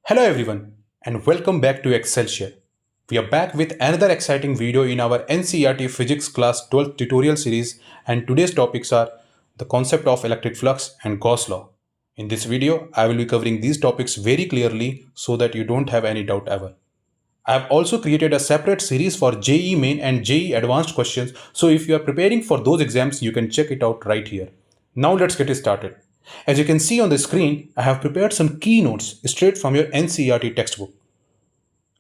Hello everyone and welcome back to Excelsior. We are back with another exciting video in our NCERT Physics Class 12th tutorial series, and today's topics are the concept of electric flux and Gauss law. In this video, I will be covering these topics very clearly so that you don't have any doubt ever. I have also created a separate series for JEE Main and JEE Advanced questions, so if you are preparing for those exams, you can check it out right here. Now let's get started. As you can see on the screen, I have prepared some keynotes straight from your NCERT textbook.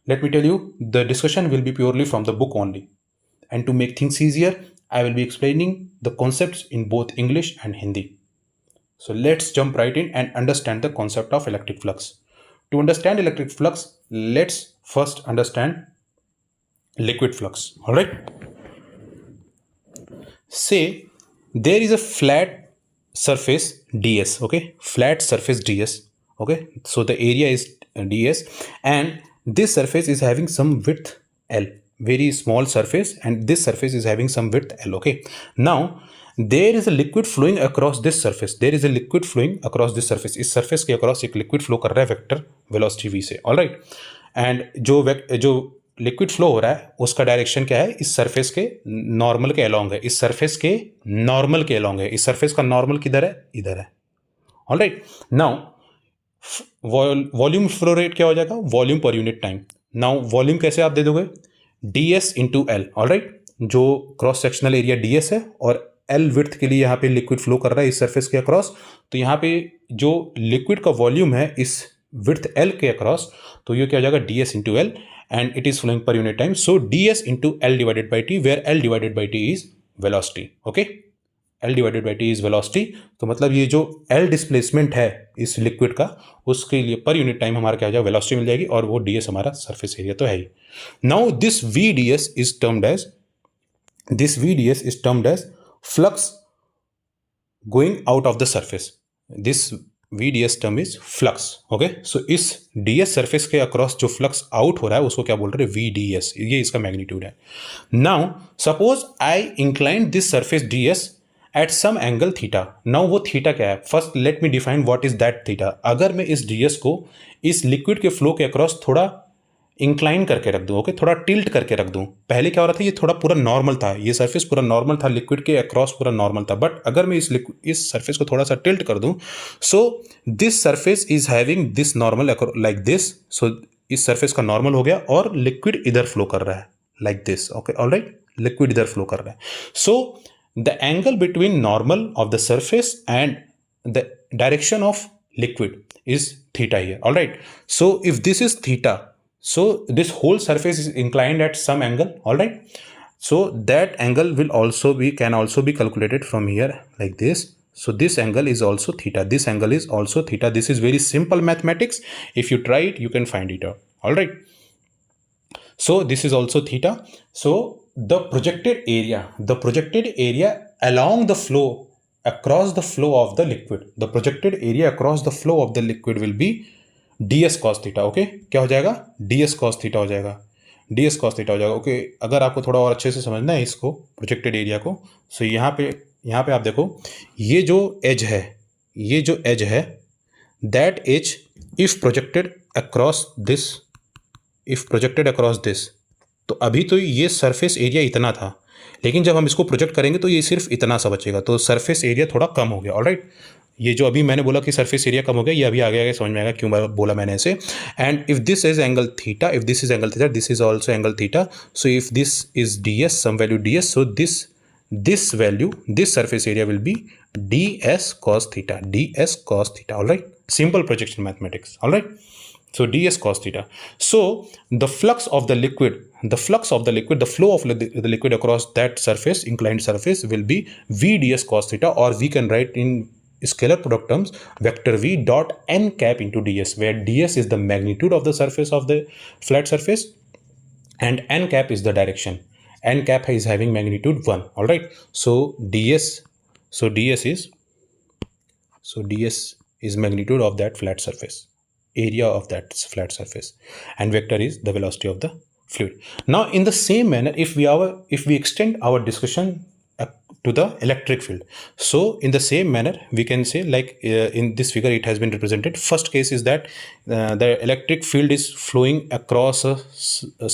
Let me tell you, the discussion will be purely from the book only. And to make things easier, I will be explaining the concepts in both English and Hindi. So let's jump right in and understand the concept of electric flux. To understand electric flux, let's first understand liquid flux. All right. Say there is a flat surface ds. Okay, flat surface ds. Okay, so the area is ds, and this surface is having some width l, very small surface, and this surface is having some width l. Okay, now there is a liquid flowing across this surface. There is a liquid flowing across this surface. इस surface के across एक liquid flow कर रहा है vector velocity v से. All right, and जो liquid flow हो रहा है उसका डायरेक्शन क्या है? इस सरफेस के नॉर्मल के अलोंग है. इस सरफेस के नॉर्मल के अलोंग है. इस सरफेस का नॉर्मल किधर है? इधर है. Alright, now volume flow rate क्या हो जाएगा? Volume per unit time. Now volume कैसे आप दे दोगे? ds into L. ऑलराइट, जो क्रॉस सेक्शनल एरिया ds है और एल विड्थ के लिए यहाँ पे लिक्विड फ्लो कर रहा है इस सरफेस के अक्रॉस, तो यहाँ पे जो लिक्विड का वॉल्यूम है इस विड्थ एल के अक्रॉस, तो ये क्या हो जाएगा? ds into L, and it is flowing per unit time. So ds into L divided by T, where L divided by T is velocity. Okay, L divided by T is velocity. तो मतलब ये जो L displacement है इस liquid का, उसके लिए per unit time हमारा क्या हो जाएगा? वेलोसिटी मिल जाएगी, और वो ds हमारा सरफेस एरिया तो है ही. Now this vds is termed as flux going out of the surface. This VDS term is flux. Okay, so इस DS सरफेस के अक्रॉस जो फ्लक्स आउट हो रहा है उसको क्या बोल रहे हैं? VDS. ये इसका मैग्नीट्यूड है. Now suppose I incline this surface DS at some angle theta. Now वो थीटा क्या है? First let me define what is that theta. अगर मैं इस DS को इस लिक्विड के फ्लो के अक्रॉस थोड़ा इंक्लाइन करके रख दूं, ओके, थोड़ा टिल्ट करके रख दूं. पहले क्या हो रहा था? ये थोड़ा पूरा नॉर्मल था, ये सरफेस पूरा नॉर्मल था, लिक्विड के अक्रॉस पूरा नॉर्मल था. बट अगर मैं इस सरफेस को थोड़ा सा टिल्ट कर दूं, so this surface is having this normal like this. So इस सरफेस का नॉर्मल हो गया और लिक्विड इधर फ्लो कर रहा है like this. Okay, alright, liquid इधर फ्लो कर रहा है. So the angle between normal of the surface and the direction of liquid is theta here. All right, so if this is theta, so this whole surface is inclined at some angle. All right, so that angle can also be calculated from here like this. So this angle is also theta, this angle is also theta. This is very simple mathematics. If you try it, you can find it out. All right, so this is also theta. So the projected area along the flow, across the flow of the liquid, the projected area across the flow of the liquid will be ds cos theta. Okay, क्या हो जाएगा? ds cos theta हो जाएगा. ds cos theta हो जाएगा. Okay, अगर आपको थोड़ा और अच्छे से समझना है इसको, प्रोजेक्टेड एरिया को, सो यहाँ पे आप देखो, ये जो एज है, that edge if projected across this, तो अभी तो ये सरफेस एरिया इतना था, लेकिन जब हम इसको प्रोजेक्ट करेंगे तो ये सिर्फ इतना सा बचेगा, तो सरफेस एरिया थोड़ा कम हो गया. ऑलराइट, ये जो अभी मैंने बोला कि सरफेस एरिया कम हो गया, ये अभी आगे समझ में आएगा क्यों बोला मैंने ऐसे. And if this is angle theta, this is also angle theta. So if this is ds, some value ds, so this value, this surface area will be ds cos theta. Alright, simple projection mathematics. Alright, so ds cos theta. So the flow of the liquid, the flow of the liquid across that surface, inclined surface, will be v ds cos theta, or we can write in scalar product terms vector v dot n cap into ds, where ds is the magnitude of the surface of the flat surface and n cap is the direction. N cap is having magnitude 1. All right, so ds is magnitude of that flat surface, area of that flat surface, and vector is the velocity of the fluid. Now in the same manner, if we extend our discussion to the electric field. So in the same manner we can say, like in this figure it has been represented. First case is that the electric field is flowing across a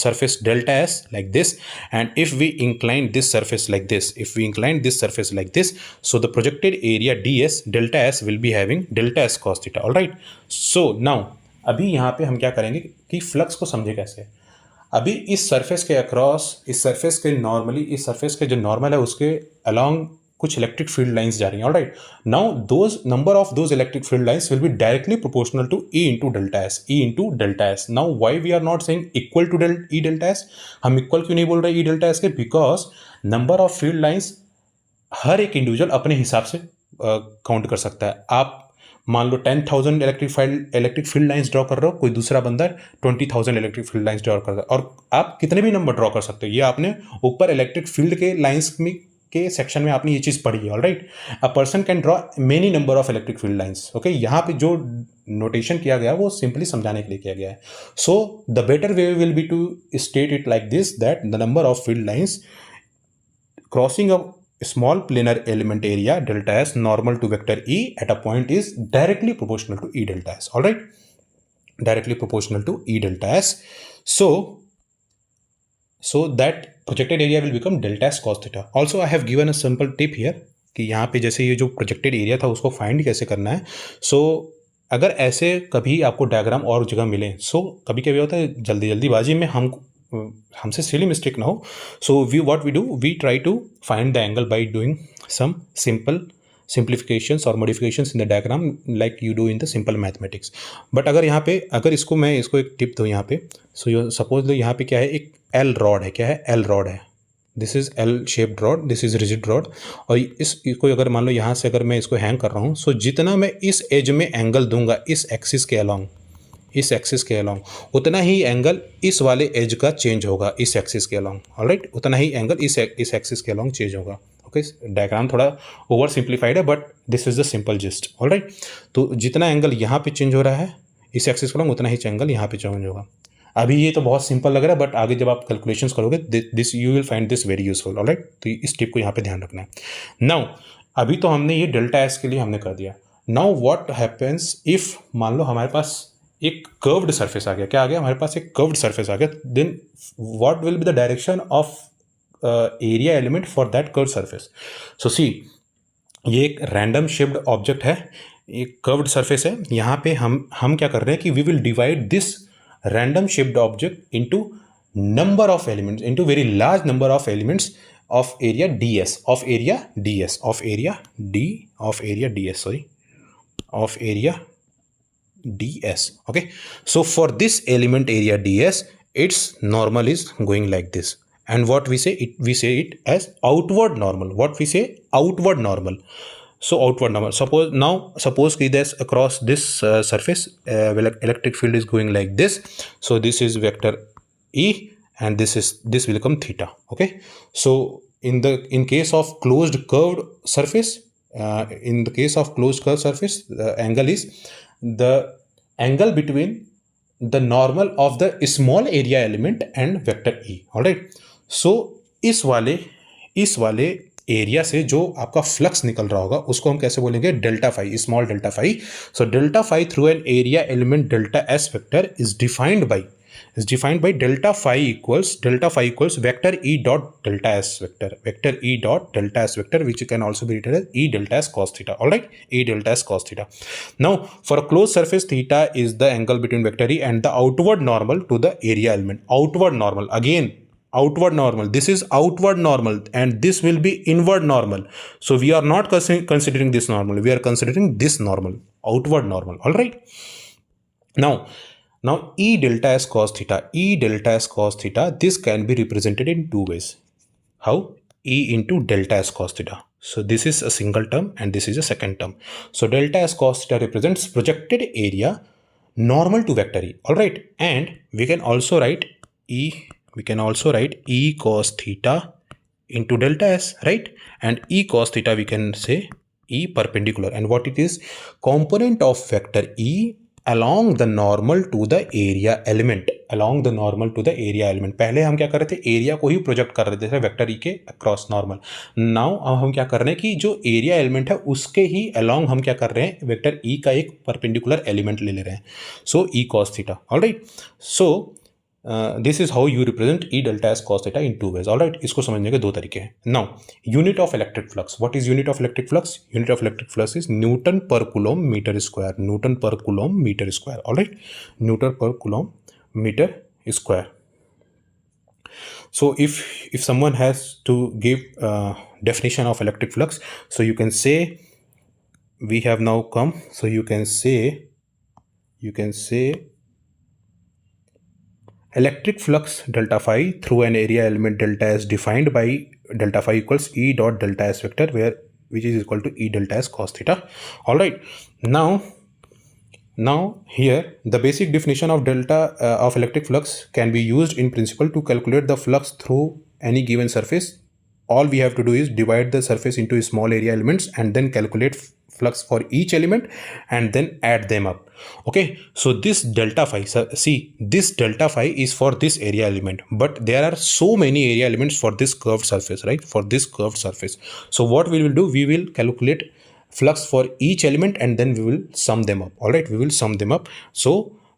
surface delta S like this, and if we incline this surface like this, so the projected area ds delta S will be having delta S cos theta. All right, so now अभी यहाँ पे हम क्या करेंगे कि flux को समझे कैसे। अभी इस सरफेस के अक्रॉस, इस सरफेस के नॉर्मली, इस सरफेस के जो नॉर्मल है उसके अलोंग कुछ इलेक्ट्रिक फील्ड लाइंस जा रही हैं। Alright, now those number of those electric field lines will be directly proportional to E into delta S, E into delta S. Now why we are not saying equal to E delta S, हम equal क्यों नहीं बोल रहे E delta S के? Because number of field lines हर एक individual अपने हिसाब से काउंट कर सकता है। आप मान लो 10,000 इलेक्ट्रिक फील्ड लाइंस ड्रॉ कर रहे हो, कोई दूसरा बंदा 20,000 इलेक्ट्रिक फील्ड लाइंस ड्रॉ कर रहा है, और आप कितने भी नंबर ड्रॉ कर सकते हो। ये आपने ऊपर इलेक्ट्रिक फील्ड के लाइंस में के सेक्शन में आपने ये चीज़ पढ़ी है। Alright, a person can draw many number of electric field lines. Okay, यहाँ पे जो नोटेशन किया गया वो सिंपली समझाने के लिए किया गया है। So the better way will be to state it like this, that the number of field lines crossing a small planar element area delta S normal to vector E at a point is directly proportional to E delta S. All right, directly proportional to E delta S. So that projected area will become delta S cos theta. Also I have given a simple tip here कि यहाँ पे जैसे ये जो projected area था उसको find कैसे करना है। So अगर ऐसे कभी आपको डायग्राम और जगह मिले, कभी कभी होता है जल्दीबाजी में हमसे सिली मिस्टेक ना हो, so what we do, we try to find the angle by doing some simple simplifications और modifications in the diagram like you do in the simple mathematics. But अगर यहाँ पे मैं इसको एक टिप दूँ यहाँ पे, सो सपोज लो यहाँ पे क्या है, एक एल रॉड है। क्या है? एल रॉड है। This is L shaped rod, this is rigid rod, और इसको अगर मान लो यहाँ से अगर मैं इसको हैंग कर रहा हूँ, सो जितना मैं इस एज में एंगल दूंगा इस एक्सिस के अलोंग, उतना ही एंगल इस वाले एज का चेंज होगा इस एक्सिस के अलोंग। ऑलराइट, उतना ही एंगल इस एक्सिस के अलोंग चेंज होगा। ओके, डायग्राम थोड़ा ओवर सिंप्लीफाइड है but this is the simple gist. Alright, तो जितना एंगल यहाँ पे चेंज हो रहा है इस एक्सिस के अलोंग, उतना ही एंगल यहाँ पे चेंज होगा। अभी ये तो बहुत सिंपल लग रहा है बट आगे जब आप कैलकुलेशंस करोगे this you will find this very useful. Alright, तो इस टिप को यहाँ पे ध्यान रखना है। नाउ अभी तो हमने ये डेल्टा एस के लिए हमने कर दिया। नाउ व्हाट हैपेंस इफ मान लो हमारे पास एक कर्व्ड सरफेस आ गया। क्या आ गया? हमारे पास एक कर्व्ड सरफेस आ गया। Then what will be the direction of area element for that curved surface? So see, ये एक रैंडम शेप्ड ऑब्जेक्ट है, एक कर्व्ड सरफेस है। यहाँ पे हम क्या कर रहे हैं कि we will divide this random shaped object into number of elements, into very large number of elements of area ds, of area ds. Okay, so for this element area ds, its normal is going like this, and what we say it as outward normal. Outward normal. So outward normal, suppose कि this across this surface electric field is going like this, so this is vector E and this will become theta. Okay, so in case of closed curved surface, the angle is the angle between the normal of the small area element and vector E. Alright, so इस वाले area से जो आपका flux निकल रहा होगा उसको हम कैसे बोलेंगे? Delta phi, small delta phi. So delta phi through an area element delta S vector is defined by delta phi equals vector E dot delta S vector, which can also be written as E delta S cos theta. All right, E delta S cos theta. Now for a closed surface, theta is the angle between vector E and the outward normal to the area element. Outward normal, again outward normal, this is outward normal and this will be inward normal. So we are not considering this normal, we are considering this normal, outward normal. All right, now E delta S cos theta, this can be represented in two ways. How? E into delta S cos theta. So this is a single term and this is a second term. So delta S cos theta represents projected area normal to vector E. All right, and we can also write E cos theta into delta S, right? And E cos theta we can say E perpendicular, and what it is? Component of vector E along the normal to the area element. along the normal to the area element. पहले हम क्या कर रहे थे, area को ही project कर रहे थे वेक्टर ई के अक्रॉस नॉर्मल. नाउ अब हम क्या कर रहे हैं कि जो एरिया एलिमेंट है उसके ही along हम क्या कर रहे हैं, वेक्टर ई का एक परपेंडिकुलर एलिमेंट ले रहे हैं. So E cos theta. Alright. So this is how you represent E delta S cos theta in two ways. Alright. इसको समझने के दो तरीके हैं. Now unit of electric flux. What is unit of electric flux? Unit of electric flux is newton per coulomb metre square. Newton per coulomb metre square. Alright. Newton per coulomb metre square. So if someone has to give definition of electric flux, so you can say, we have now come, so you can say electric flux delta phi through an area element delta s defined by delta phi equals E dot delta s vector, which is equal to E delta s cos theta. All right. Now here the basic definition of delta of electric flux can be used in principle to calculate the flux through any given surface. All we have to do is divide the surface into small area elements and then calculate flux for each element and then add them up. Okay, so this delta phi, see, this delta phi is for this area element, but there are so many area elements for this curved surface, right? For this curved surface. So what we will do, we will calculate flux for each element and then we will sum them up. All right, we will sum them up. So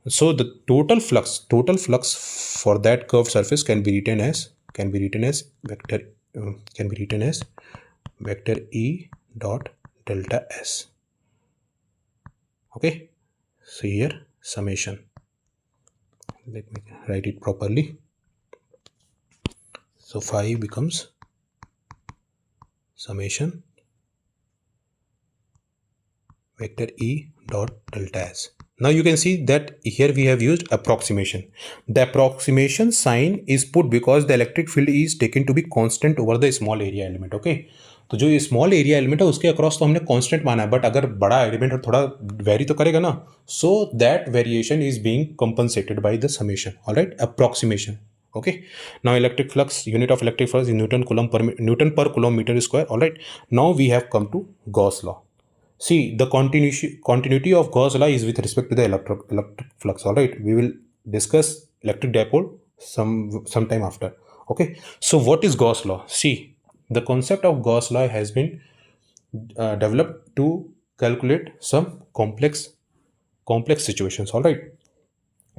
the total flux for that curved surface can be written as vector E dot delta S. Okay, so here summation, let me write it properly. So phi becomes summation vector E dot delta S. Now you can see that here we have used approximation. The approximation sign is put because the electric field is taken to be constant over the small area element. Okay, तो जो small area element है उसके across तो हमने constant माना है, but अगर बड़ा एलिमेंट है थोड़ा वेरी तो करेगा ना. So that variation is being compensated by the summation. Alright, approximation. Okay, now electric flux, unit of electric flux is Newton per coulomb meter square. All right, now we have come to Gauss law. See, the continuity of Gauss law is with respect to the electric flux. All right, we will discuss electric dipole sometime after. Okay, so what is Gauss law? See, the concept of Gauss law has been developed to calculate some complex situations. All right,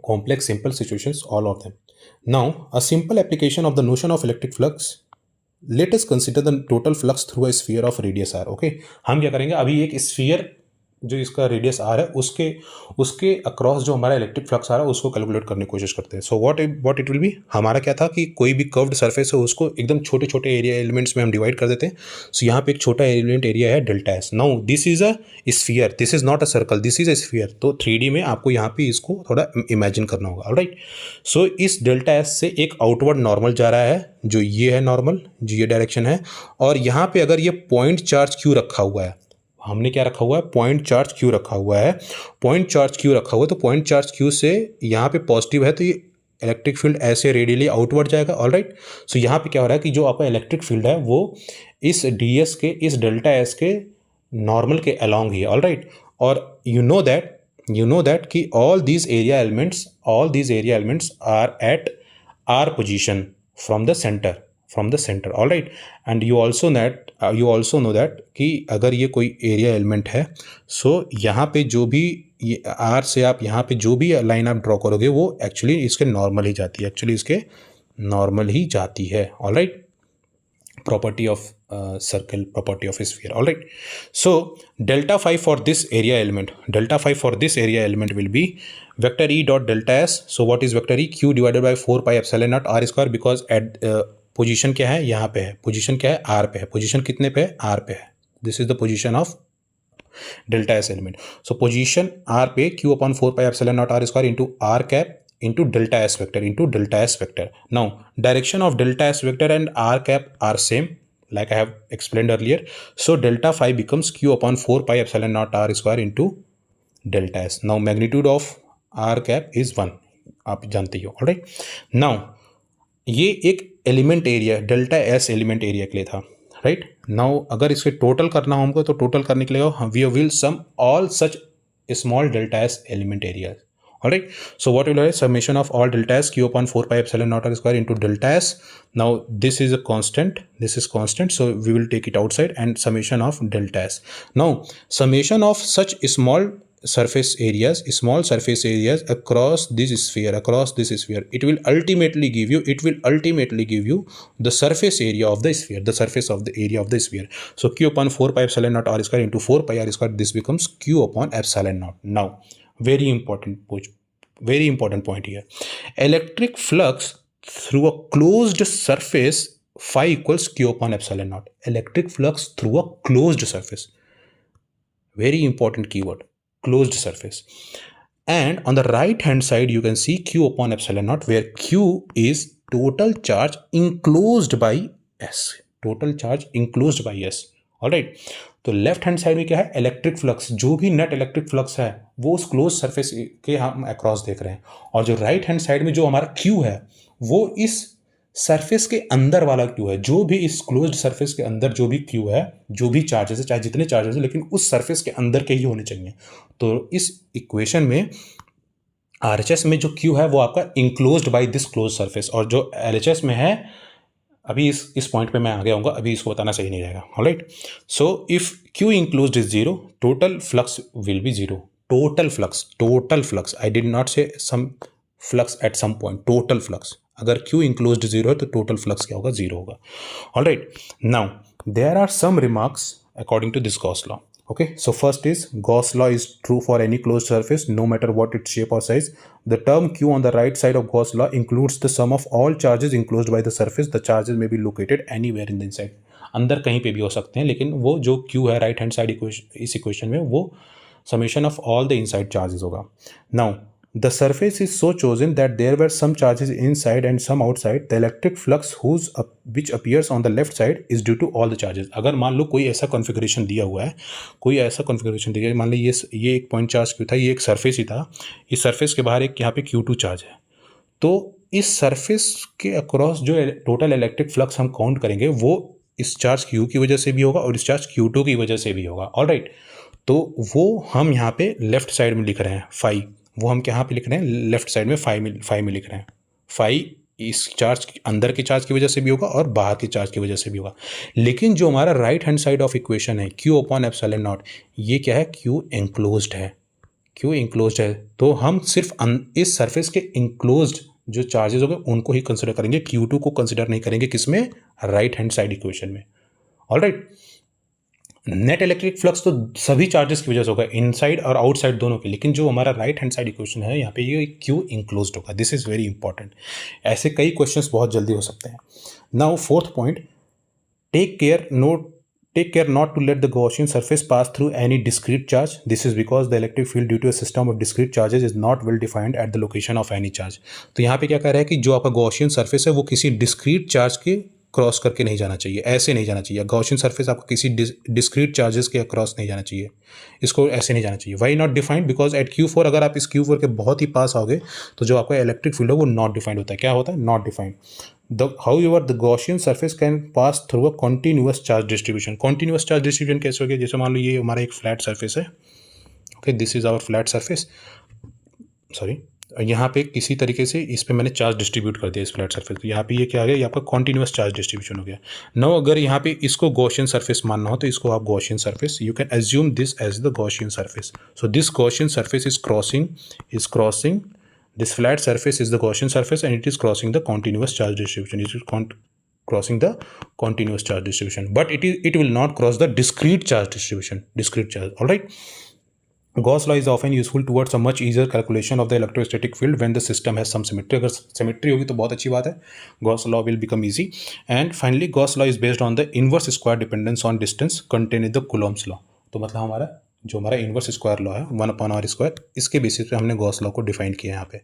complex simple situations, all of them. Now a simple application of the notion of electric flux. Let us consider the total flux through a sphere of radius r. Okay, हम क्या करेंगे, अभी एक sphere जो इसका radius are है उसके across जो हमारा इलेक्ट्रिक फ्लक्स आ रहा है उसको कैलकुलेट करने की कोशिश करते हैं. So what it will be, हमारा क्या था कि कोई भी कर्व्ड सरफेस है उसको एकदम छोटे छोटे एरिया एलिमेंट्स में हम डिवाइड कर देते हैं. सो यहाँ पे एक छोटा एलिमेंट एरिया है delta S. Now this is a sphere, this is not a circle, this is a sphere. तो 3D में आपको यहाँ पे इसको थोड़ा इमेजिन करना होगा. ऑलराइट, सो इस डेल्टा एस से एक आउटवर्ड नॉर्मल जा रहा है, जो ये है नॉर्मल, जो ये डायरेक्शन है. और यहाँ पे अगर ये पॉइंट चार्ज क्यू रखा हुआ है, हमने क्या रखा हुआ है, पॉइंट चार्ज क्यू रखा हुआ है. पॉइंट चार्ज क्यू रखा हुआ है तो पॉइंट चार्ज क्यू से यहाँ पे पॉजिटिव है तो ये इलेक्ट्रिक फील्ड ऐसे रेडियली आउटवर्ड जाएगा. ऑलराइट, सो यहाँ पे क्या हो रहा है कि जो आपका इलेक्ट्रिक फील्ड है वो इस ds के, इस डेल्टा एस के नॉर्मल के अलॉन्ग ही है. ऑलराइट, और यू नो दैट कि all these area elements are at R position from the centre. All right, and you also know that कि अगर ये कोई एरिया एलिमेंट है, सो यहाँ पे जो भी आर से आप यहाँ पे जो भी लाइन आप ड्रॉ करोगे वो एक्चुअली इसके नॉर्मल ही जाती है. All right, property of circle, property of a sphere. All right, so delta phi for this area element will be vector E dot delta S. So what is vector E? Q divided by 4 pi epsilon naught r square, because at position क्या है, यहाँ पे है. Position क्या है, R पे है. Position कितने पे है, आर पे है. This is the position of delta S element. So position R पे Q upon 4 pi epsilon naught R square into R cap into delta s vector. Now direction of delta s vector and r cap are same, like I have explained earlier. So delta phi becomes Q upon 4 pi epsilon naught r square into delta s. Now magnitude of r cap is 1, आप जानते हो. Alright, now ये एक element area delta S element area के लिए था. Right, now अगर इसके टोटल करना हो हमको, तो टोटल करने के लिए we will sum all such small delta S element area. Alright, so what will be summation of all delta s q upon 4 pi epsilon naught r square into delta s. Now this is a constant, this is constant, so we will take it outside, and summation of delta s. Now summation of such small surface areas across this sphere, it will ultimately give you the surface area of the sphere, the surface of the area of the sphere. So q upon 4 pi epsilon naught r square into 4 pi r square, this becomes q upon epsilon naught. Now very important point here. Electric flux through a closed surface phi equals q upon epsilon naught. Electric flux through a closed surface, very important keyword, closed surface. And on the right hand side you can see q upon epsilon naught, where q is total charge enclosed by s, total charge enclosed by s. Alright, तो left hand side में क्या है, electric flux, जो भी net electric flux है वो उस close surface के हम अक्रॉस देख रहे हैं, और जो राइट हैंड साइड में जो हमारा क्यू है वो इस सरफेस के अंदर वाला क्यू है, जो भी इस क्लोज्ड सरफेस के अंदर जो भी क्यू है, जो भी चार्जेस है, चाहे जितने चार्जेस है, लेकिन उस सरफेस के अंदर के ही होने चाहिए. तो इस इक्वेशन में RHS में जो क्यू है वो आपका enclosed by this close surface, और जो LHS में है, अभी इस पॉइंट पे मैं आगे आऊँगा, अभी इसको बताना सही नहीं रहेगा. Alright, so if Q enclosed is zero, total flux will be zero. Total flux, I did not say some flux at some point, total flux. अगर क्यू इंक्लोज्ड जीरो है तो टोटल फ्लक्स क्या होगा, जीरो होगा. Alright, now there are some remarks according to this Gauss law. Okay, so first is Gauss law is true for any closed surface no matter what its shape or size. The term q on the right side of Gauss law includes the sum of all charges enclosed by the surface. The charges may be located anywhere in the inside. अंदर कहीं पे भी हो सकते हैं, लेकिन वो जो q है राइट हैंड साइड इक्वेशन, इस इक्वेशन में वो summation of all the inside charges होगा. Now the surface is so chosen that there were some charges inside and some outside. The electric flux which appears on the left side is due to all the charges. अगर मान लो कोई ऐसा configuration दिया हुआ है, मान लो ये एक पॉइंट चार्ज क्यू था, ये एक सरफेस ही था, इस सरफेस के बाहर एक यहाँ पे Q2 चार्ज है, तो इस सरफेस के अक्रॉस जो टोटल इलेक्ट्रिक फ्लक्स हम काउंट करेंगे वो इस चार्ज Q की वजह से भी होगा और इस चार्ज Q2 की वजह से भी होगा. ऑलराइट, तो वो हम यहाँ पे लेफ्ट साइड में लिख रहे हैं फाई, वो हम यहाँ पे लिख रहे हैं लेफ्ट साइड में फाई में लिख रहे हैं. फाई इस चार्ज अंदर के चार्ज की वजह से भी होगा और बाहर के चार्ज की वजह से भी होगा. लेकिन जो हमारा right hand side of equation है क्यू अपॉन एप्सिलॉन नॉट, ये क्या है, क्यू इंक्लोज्ड है, तो हम सिर्फ इस सरफेस के इंक्लोज्ड जो चार्जेस होंगे उनको ही कंसिडर करेंगे, Q2 को कंसिडर नहीं करेंगे. किसमें, राइट हैंड साइड इक्वेशन में. ऑलराइट, नेट इलेक्ट्रिक फ्लक्स तो सभी चार्जेस की वजह से होगा, इनसाइड और आउटसाइड दोनों के, लेकिन जो हमारा राइट हैंड साइड इक्वेशन है यहाँ पे ये क्यू इंक्लोज्ड होगा. This is very important. ऐसे कई क्वेश्चंस बहुत जल्दी हो सकते हैं. Now fourth point, take care not to let the Gaussian surface pass through any discrete charge. This is because the electric field due to a system of discrete charges is not well defined at the location of any charge. तो यहाँ पे क्या कह रहा है कि जो आपका Gaussian surface है वो किसी discrete charge के क्रॉस करके नहीं जाना चाहिए, ऐसे नहीं जाना चाहिए. Gaussian surface आपको किसी discrete charges के क्रॉस नहीं जाना चाहिए, इसको ऐसे नहीं जाना चाहिए. Why not defined? Because at Q4 अगर आप इस Q4 के बहुत ही पास आओगे तो जो आपका इलेक्ट्रिक फील्ड है वो नॉट डिफाइंड होता है. क्या होता है, not defined. However, the Gaussian surface can pass through a continuous charge distribution. Continuous charge distribution कैसे हो गया, जैसे मान लो ये हमारा एक फ्लैट सरफेस है. Okay, this is our flat surface, sorry, यहाँ पे किसी तरीके से इस पे मैंने चार्ज डिस्ट्रीब्यूट कर दिया इस फ्लैट सरफेस, तो यहाँ पे ये क्या आ गया, ये आपका कॉन्टिन्यूस चार्ज डिस्ट्रीब्यूशन हो गया. नाउ अगर यहाँ पे इसको Gaussian सरफेस मानना हो तो इसको आप Gaussian surface, you can assume this as the Gaussian surface. So this Gaussian surface is crossing this flat surface is the Gaussian surface and it is crossing the continuous charge distribution. It is crossing the continuous charge distribution, but it will not cross the discrete charge distribution. Discrete charge. All right. Gauss law is often useful towards a much easier calculation of the electrostatic field when the system has some symmetry. अगर symmetry होगी तो बहुत अच्छी बात है. Gauss law will become easy. And finally, Gauss law is based on the inverse square dependence on distance contained in the Coulomb's law. तो मतलब हमारा जो हमारा इन्वर्स स्क्वायर लॉ है 1/r², इसके बेसिस पे हमने गॉस लॉ को डिफाइन किया यहाँ पे.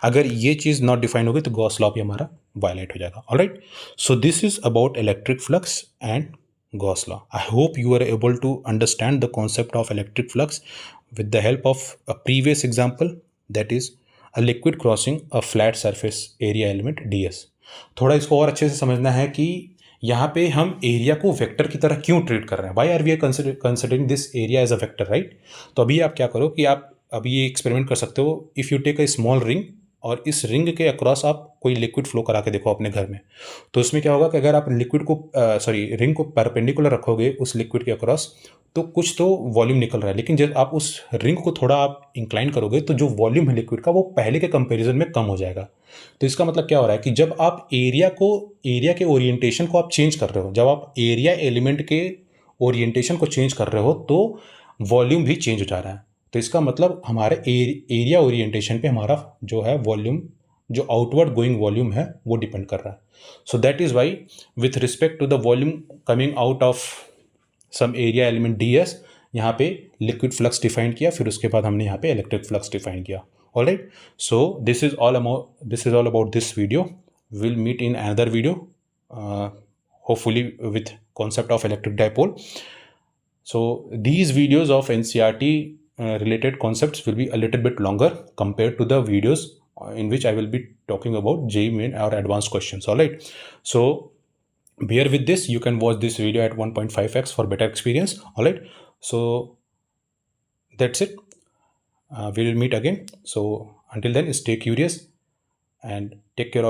अगर ये चीज़ नॉट डिफाइन होगी तो गॉस लॉ भी हमारा वायलेट हो जाएगा. Alright, so this is about electric flux and Gauss law. I hope you are able to understand the concept of electric flux with the help of a previous example, that is a liquid crossing a flat surface area element ds. थोड़ा इसको और अच्छे से समझना है कि यहाँ पे हम एरिया को वेक्टर की तरह क्यों ट्रीट कर रहे हैं. Why are we considering this area as a vector, right. तो अभी आप क्या करो कि आप अभी ये एक्सपेरिमेंट कर सकते हो। If you take a small ring और इस रिंग के अक्रॉस आप कोई लिक्विड फ्लो करा के देखो अपने घर में, तो इसमें क्या होगा कि अगर आप लिक्विड को रिंग को परपेंडिकुलर रखोगे उस लिक्विड के अक्रॉस, तो कुछ तो वॉल्यूम निकल रहा है, लेकिन जब आप उस रिंग को थोड़ा आप इंक्लाइन करोगे तो जो वॉल्यूम है लिक्विड का वो पहले के कंपैरिजन में कम हो जाएगा। तो इसका मतलब क्या हो रहा है कि जब आप एरिया के ओरिएंटेशन को आप चेंज कर रहे हो, जब आप एरिया एलिमेंट के ओरिएंटेशन को चेंज कर रहे हो तो वॉल्यूम भी चेंज हो जा रहा है। तो इसका मतलब हमारे एरिया ओरिएंटेशन पे हमारा जो है वॉल्यूम, जो आउटवर्ड गोइंग वॉल्यूम है वो डिपेंड कर रहा है। So that is why with respect to the volume coming out of some area element D S, यहाँ पे लिक्विड फ्लक्स डिफाइन किया, फिर उसके बाद हमने यहाँ पे इलेक्ट्रिक फ्लक्स डिफाइन किया। Alright, so this is all about this video. Will meet in another video, hopefully with concept of electric dipole. So these videos of NCERT related concepts will be a little bit longer compared to the videos in which I will be talking about JEE Main or advanced questions. All right, so bear with this. You can watch this video at 1.5x for better experience. All right, so that's it. We will meet again. So until then, stay curious and take care of